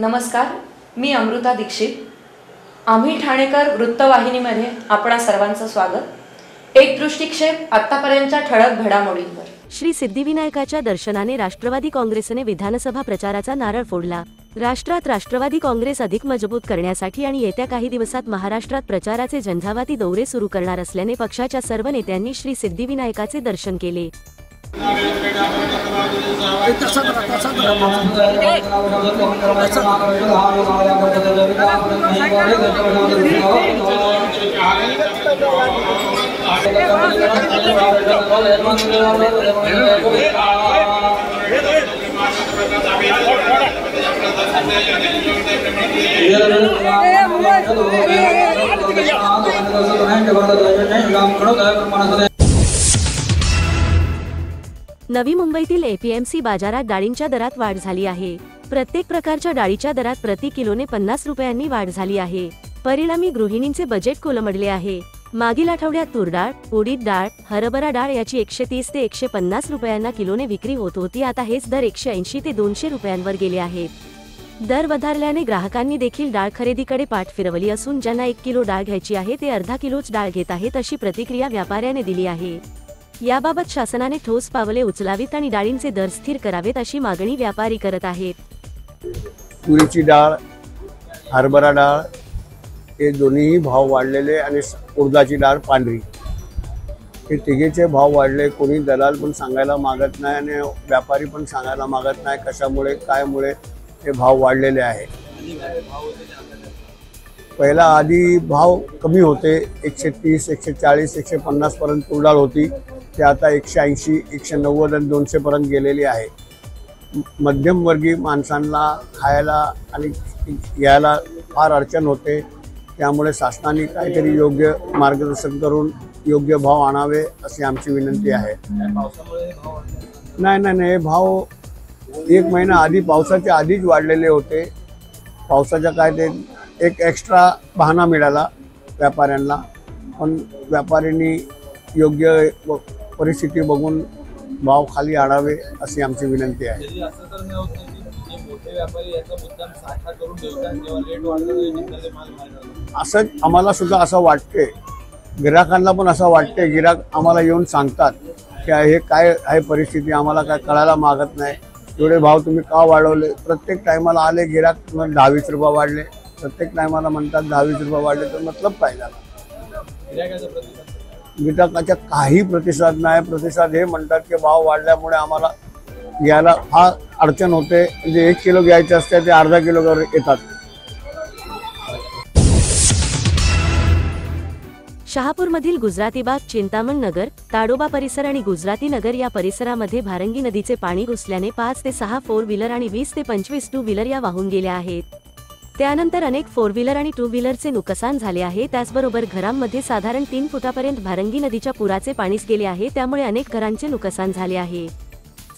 नमस्कार, मी अमृता दीक्षित. आम्ही ठाणेकर वृत्तवाहिनीमध्ये आपणा सर्वांचं स्वागत. एक दृष्टिक्षेप आतापर्यंतच्या ठळक घडामोडींवर. श्री सिद्धिविनायकाच्या दर्शनाने राष्ट्रवादी काँग्रेसने विधानसभा प्रचाराचा नारळ फोडला. राष्ट्रात राष्ट्रवादी काँग्रेस अधिक मजबूत करण्यासाठी आणि येत्या काही दिवसात महाराष्ट्रात प्रचाराचे झंझावाती दौरे सुरू करणार असल्याने पक्षाच्या सर्व नेत्यांनी श्री सिद्धिविनायकाचे दर्शन केले. नवी मुंबईतील एपीएमसी बाजारात डाळींच्या दरात वाढ झाली आहे. प्रत्येक प्रकारच्या डाळीच्या दरात प्रति किलोने 50 रुपयांनी वाढ झाली आहे. परिणामी गृहिणींचे बजेट कोलमडले आहे. मागील आठवड्यात तूर डाळ, उडीद डाळ, हरभरा डाळ याची 130 ते 150 रुपयांना किलोने विक्री होत होती. आता हेच दर 180 ते 200 रुपयांवर गेले आहेत. दर वधारल्याने ग्राहकांनी देखील डाळ खरेदीकडे पाठ फिरवली असून ज्यांना 1 किलो डाळ घ्यायची आहे ते अर्धा किलोच डाळ घेत आहेत, अशी प्रतिक्रिया व्यापाऱ्याने दिली आहे. याबाबत शासनाने ठोस पावले उचलावीत आणि डाळींचे दर स्थिर करावेत, अशी मागणी व्यापारी करत आहेत. तुरीची डाळ, हरभरा डाळ हे दोन्हीही भाव वाढलेले आणि उडदाची डाळ पांढरी हे तिघेचे भाव वाढले. कोणी दलाल पण सांगायला मागत नाही आणि व्यापारी पण सांगायला मागत नाही कशामुळे कायमुळे हे भाव वाढलेले आहे. पहिला आधी भाव कमी होते, 130, 140, 150 पर्यंत तूर डाळ होती. ते आता 180, 190 आणि 200 पर्यंत गेलेली आहे. मध्यमवर्गीय माणसांना खायला आणि यायला फार अडचण होते. त्यामुळे शासनाने काहीतरी योग्य मार्गदर्शन करून योग्य भाव आणावे अशी आमची विनंती आहे. नाही, हे भाव 1 महिना आधी पावसाच्या आधीच वाढलेले होते. पावसाच्या काय ते एक एक्स्ट्रा बहाणा मिळाला व्यापाऱ्यांना, पण व्यापाऱ्यांनी योग्य परिस्थिती बघून भाव खाली आणावे अशी आमची विनंती आहे. असं आम्हाला सुद्धा असं वाटते, गिराकांना पण असं वाटते. गिराक आम्हाला येऊन सांगतात की हे काय आहे परिस्थिती, आम्हाला काय कळायला मागत नाही, एवढे भाव तुम्ही का वाढवले. प्रत्येक टायमाला आले गिराक 10-20 रुपये वाढले, प्रत्येक टायमाला म्हणतात 10-20 रुपये वाढले, तर मतलब काय झाला. गिराकाच्या काही प्रतिसाद नाही. प्रतिसाद हे म्हणतात की भाव वाढल्यामुळे आम्हाला घ्यायला फार अडचण होते. म्हणजे 1 किलो घ्यायचे असते ते अर्धा किलोवर येतात. शहापूरमधील गुजराती बाग, चिंतामण नगर, ताडोबा परिसर आणि गुजराती नगर या परिसरामध्ये भारंगी नदीचे पाणी घुसल्याने 5 ते 6 4 व्हीलर आणि 20 ते 25 टू व्हीलर या वाहून गेल्या आहेत. त्यानंतर अनेक 4 व्हीलर आणि 2 व्हीलरचे नुकसान झाले आहे. त्याचबरोबर घरांमध्ये साधारण 3 फुटापर्यंत भारंगी नदीच्या पुराचे पाणीच गेले आहे. त्यामुळे अनेक घरांचे नुकसान झाले आहे.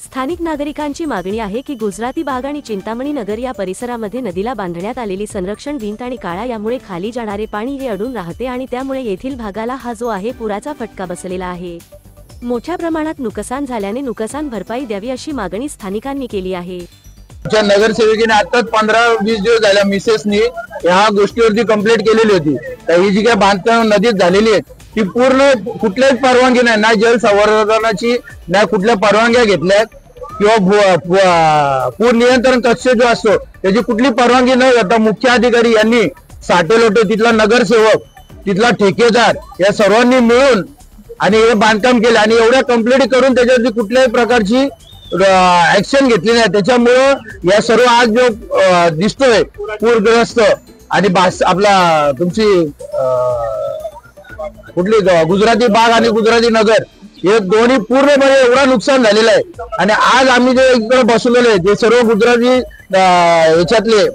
स्थानिक नागरिकांची मागणी आहे की गुजराती बाग आणि चिंतामणी नगर या परिसरामध्ये नदीला बांधण्यात आलेली संरक्षण भिंत आणि काळा यामुळे खाली जाणारे पाणी हे अडून राहते आणि त्यामुळे येथील भागाला हा जो आहे पुराचा फटका बसलेला आहे. मोठ्या प्रमाणात नुकसान झाल्याने नुकसान भरपाई द्यावी अशी मागणी स्थानिकांनी केली आहे. नगरसेवकीने आताच 15-20 दिवस झाल्या मिसेसनी ह्या गोष्टीवरती कंप्लेंट केलेली होती. तर ही जी काय बांधकाम नदीत झालेली आहे ती पूर्ण कुठल्याच परवानगी नाही, ना जल संवर्धनाची ना कुठल्या परवानग्या घेतल्यात किंवा पूर नियंत्रण कक्ष जो असतो त्याची कुठली परवानगी न घेता मुख्य अधिकारी यांनी साठेलोटे, तिथला नगरसेवक, तिथला ठेकेदार या सर्वांनी मिळून आणि हे बांधकाम केलं आणि एवढ्या कंप्लेंट करून त्याच्यावरती कुठल्याही प्रकारची ऍक्शन घेतली नाही. त्याच्यामुळं या सर्व आज जो दिसतोय पूरग्रस्त आणि आपला तुमची कुठली गुजराती बाग आणि गुजराती नगर हे दोन्ही पूर्णपणे एवढा नुकसान झालेलं आहे. आणि आज आम्ही जे इकडे बसलेले आहे ते सर्व गुजराती ह्याच्यातले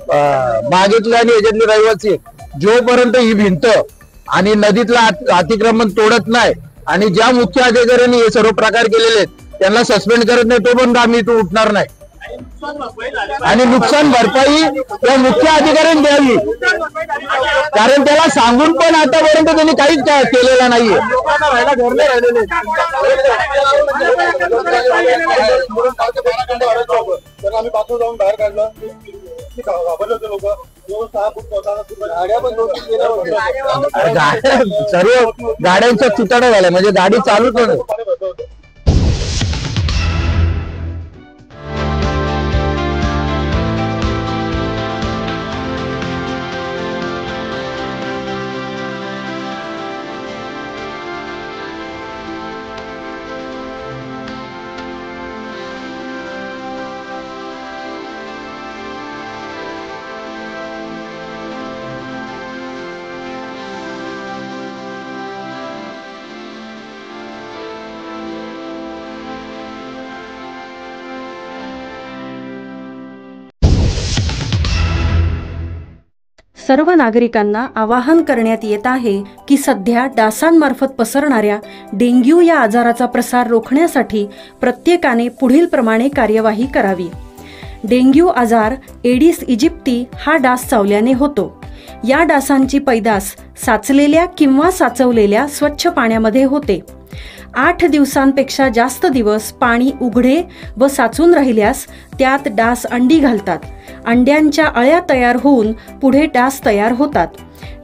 बागेतले आणि ह्याच्यातले रहिवासी जोपर्यंत ही भिंत आणि नदीतला अतिक्रमण तोडत नाही आणि ज्या मुख्य अधिकाऱ्यांनी हे सर्व प्रकार केलेले आहेत त्यांना सस्पेंड करत नाही तोपर्यंत आम्ही इथून उठणार नाही. आणि नुकसान भरपाई त्या मुख्य अधिकाऱ्यांनी द्यावी, कारण त्याला सांगून पण आतापर्यंत त्यांनी काहीच केलेलं नाहीये. आम्ही बाथरूम जाऊन बाहेर काढलं. सर्व गाड्यांच्या तुटाड्या झाल्या, म्हणजे गाडी चालूच नाही. सर्व नागरिकांना आवाहन करण्यात येत आहे की सध्या डासांमार्फत पसरणाऱ्या डेंग्यू या आजाराचा प्रसार रोखण्यासाठी प्रत्येकाने पुढील प्रमाणे कार्यवाही करावी. डेंग्यू आजार एडिस इजिप्ती हा डास चावल्याने होतो. या डासांची पैदास साचलेल्या किंवा साचवलेल्या स्वच्छ पाण्यामध्ये होते. 8 दिवसांपेक्षा जास्त दिवस पाणी उघडे व साचून राहिल्यास त्यात डास अंडी घालतात. अंड्यांच्या अळ्या तयार होऊन पुढे डास तयार होतात.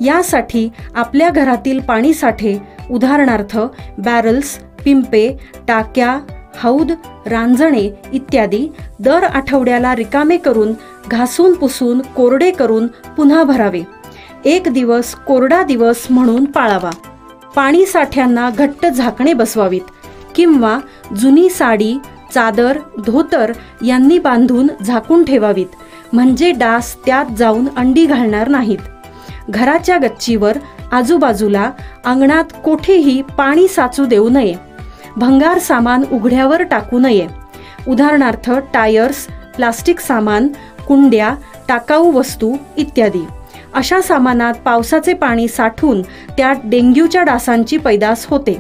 यासाठी आपल्या घरातील पाणी साठे उदाहरणार्थ बॅरल्स, पिंपे, टाक्या, हौद, रांजणे इत्यादी दर आठवड्याला रिकामे करून घासून पुसून कोरडे करून पुन्हा भरावे. 1 दिवस कोरडा दिवस म्हणून पाळावा. पाणी साठ्यांना घट्ट झाकणे बसवावीत किंवा जुनी साडी, चादर, धोतर यांनी बांधून झाकून ठेवावीत, म्हणजे डास त्यात जाऊन अंडी घालणार नाहीत. घराच्या गच्चीवर, आजूबाजूला, अंगणात कोठेही पाणी साचू देऊ नये. भंगार सामान उघड्यावर टाकू नये. उदाहरणार्थ टायर्स, प्लास्टिक सामान, कुंड्या, टाकाऊ वस्तू इत्यादी. अशा सामानात पावसाचे पाणी साठून त्यात डेंग्यूच्या डासांची पैदास होते.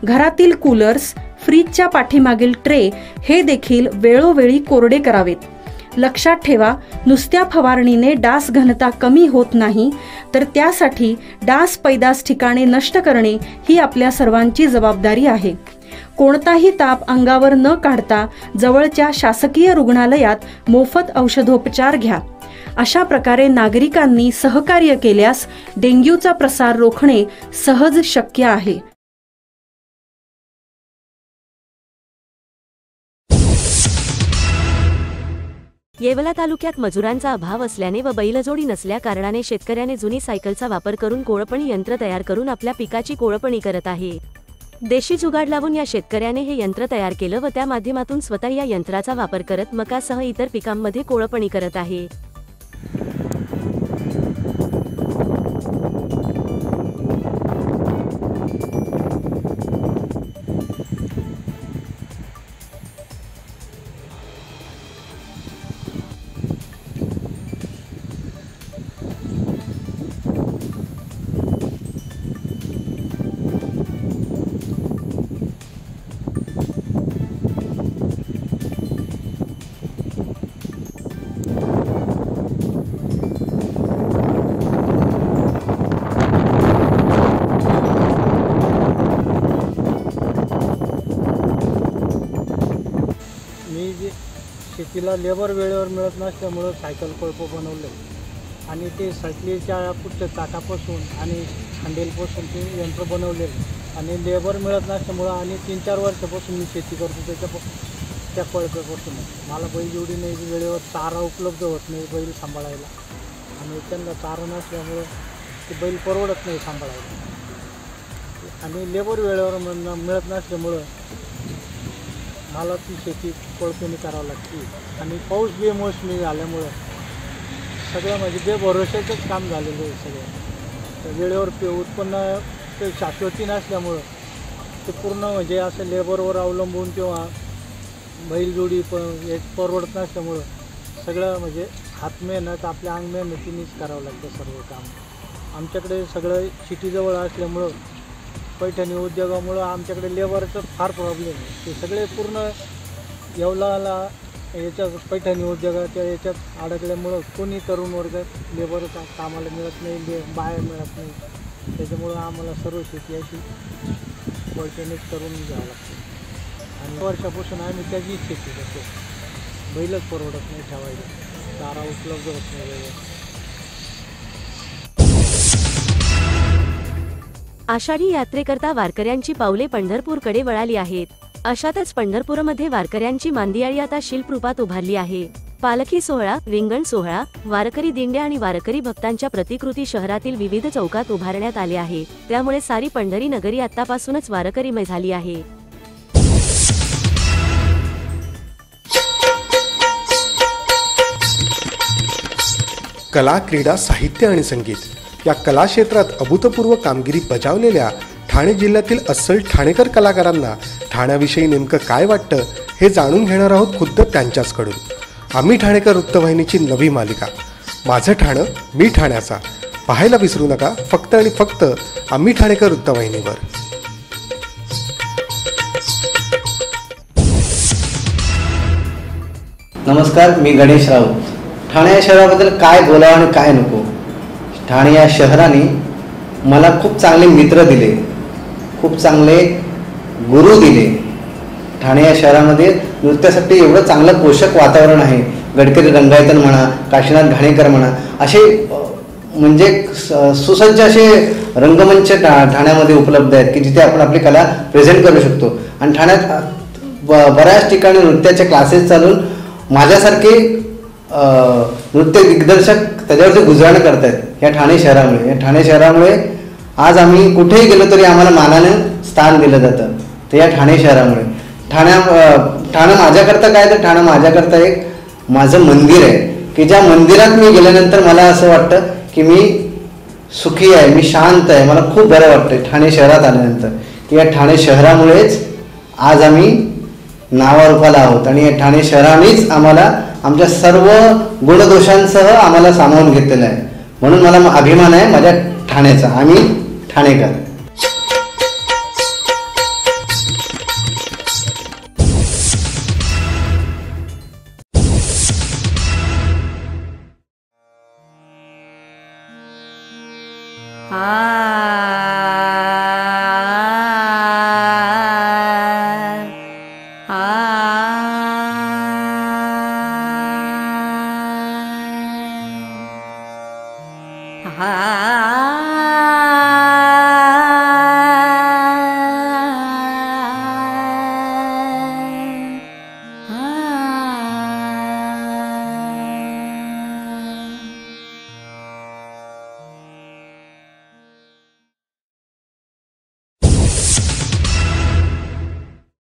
घरातील कूलर्स, फ्रीजच्या पाठीमागील ट्रे हे देखील वेळोवेळी कोरडे करावेत. लक्षात ठेवा, नुसत्या फवारणीने डास घनता कमी होत नाही, तर त्यासाठी डास पैदास ठिकाणे नष्ट करणे ही आपल्या सर्वांची जबाबदारी आहे. कोणताही ताप अंगावर न काढता जवळच्या शासकीय रुग्णालयात मोफत औषधोपचार घ्या. अशा प्रकारे नागरिकांनी सहकार्य केल्यास डेंग्यूचा प्रसार रोखणे सहज शक्य आहे. येवला तालुक्यात मजुरांचा अभाव असल्याने व बैलजोडी नसल्या कारणाने शेतकऱ्याने जुनी सायकलचा वापर करून कोळपणी यंत्र तयार करून आपल्या पिकाची कोळपणी करत आहे. देशी जुगाड लावून या शेतकऱ्याने हे यंत्र तयार केलं व त्या माध्यमातून स्वतः या यंत्राचा वापर करत मकासह इतर पिकांमध्ये कोळपणी करत आहे. शेतीला लेबर वेळेवर मिळत नसल्यामुळं सायकल कोळप बनवले आणि ते सायकलीच्या पुढच्या चाकापासून आणि हँडेलपासून ते यंत्र बनवले आणि लेबर मिळत नसल्यामुळं आणि 3-4 वर्षापासून मी शेती करतो त्या कोळप्यापासून. मला बैलजोडी नाही, वेळेवर चारा उपलब्ध होत नाही बैल सांभाळायला आणि त्यांना चारा नसल्यामुळं ते बैल परवडत नाही सांभाळायला आणि लेबर वेळेवर मिळत नसल्यामुळं मला ती शेती कोळपेने करावं लागते आणि पाऊस बेमोसमी झाल्यामुळं सगळं म्हणजे बेभरोशाचंच काम झालेलं आहे सगळं. तर वेळेवर उत्पन्न ते शाश्वती नसल्यामुळं ते पूर्ण म्हणजे असं लेबरवर अवलंबून किंवा बैलजोडी परवडत नसल्यामुळं सगळं म्हणजे हात मेहनत आपल्या अंग मेहनतीनेच करावं लागतं सर्व काम. आमच्याकडे सगळं सिटीजवळ असल्यामुळं पैठणी उद्योगामुळं आमच्याकडे लेबरचं फार प्रॉब्लेम आहे. ते सगळे पूर्ण येवलाला याच्यात पैठणी उद्योगाच्या याच्यात अडकल्यामुळं कोणी तरुण वर्ग लेबर कामाला मिळत नाही, बाया मिळत नाही. त्याच्यामुळं आम्हाला सर्व शेती अशी पैठणीच करून घ्यावं लागते आणि वर्षापासून आम्ही त्याचीच शेती करतो. बैलच परवडत नाही ठेवायला. चारा उपलब्ध होत नाही वेळेवर. आषाढी यात्रेकरता वारकऱ्यांची पावले पंढरपूरकडे वळाली आहेत. अशातच पंढरपूरमध्ये वारकऱ्यांची मांदियाळी आता शिल्परूपात उभारली आहे. पालखी सोहळा, रिंगण सोहळा, वारकरी दिंड्या आणि वारकरी भक्तांच्या प्रतिकृती शहरातील विविध चौकात उभारण्यात आले आहे. त्यामुळे सारी पंढरी नगरी आतापासूनच वारकरीमय झाली आहे. कला, क्रीडा, साहित्य आणि संगीत या कला क्षेत्रात अभूतपूर्व कामगिरी बजावलेल्या ठाणे जिल्ह्यातील अस्सल ठाणेकर कलाकारांना ठाण्याविषयी नेमकं काय वाटतं हे जाणून घेणार आहोत खुद्द त्यांच्याचकडून. आम्ही ठाणेकर वृत्तवाहिनीची नवी मालिका माझं ठाणं मी ठाण्याचा पाहायला विसरू नका, फक्त आणि फक्त आम्ही ठाणेकर वृत्तवाहिनीवर. नमस्कार, मी गणेश राऊत. ठाणे या शहराबद्दल काय बोलावं आणि काय नको. ठाणे या शहराने मला खूप चांगले मित्र दिले, खूप चांगले गुरु दिले. ठाणे या शहरामध्ये नृत्यासाठी एवढं चांगलं पोषक वातावरण आहे. गडकरी रंगायतन म्हणा, काशीनाथ घाणेकर म्हणा, असे म्हणजे सुसज्ज असे रंगमंच ठाण्यामध्ये उपलब्ध आहेत की जिथे आपण आपली कला प्रेझेंट करू शकतो. आणि ठाण्यात बऱ्याच ठिकाणी नृत्याचे क्लासेस चालून माझ्यासारखे नृत्य दिग्दर्शक त्याच्यावरती गुजराण करत आहेत या ठाणे शहरामुळे. या ठाणे शहरामुळे आज आम्ही कुठेही गेलो तरी आम्हाला मानानं स्थान दिलं जातं, ते या ठाणे शहरामुळे. ठाणं माझ्याकरता काय, तर ठाणं माझ्याकरता एक माझं मंदिर आहे की ज्या मंदिरात मी गेल्यानंतर मला असं वाटतं की मी सुखी आहे, मी शांत आहे, मला खूप बरं वाटतं ठाणे शहरात आल्यानंतर. की या ठाणे शहरामुळेच आज आम्ही नावारूपाला आहोत आणि या ठाणे शहरानेच आम्हाला आमच्या सर्व गुणदोषांसह आम्हाला सामावून घेतलेलं आहे. म्हणून मला अभिमान आहे माझ्या ठाण्याचा. आम्ही ठाणेकर.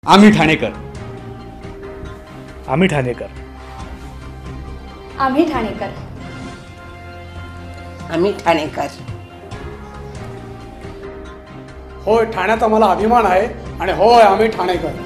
आम्ही ठाणेकर. आम्ही ठाणेकर. आम्ही ठाणेकर. आम्ही ठाणेकर. होय, ठाण्यात आम्हाला अभिमान आहे आणि होय आम्ही ठाणेकर.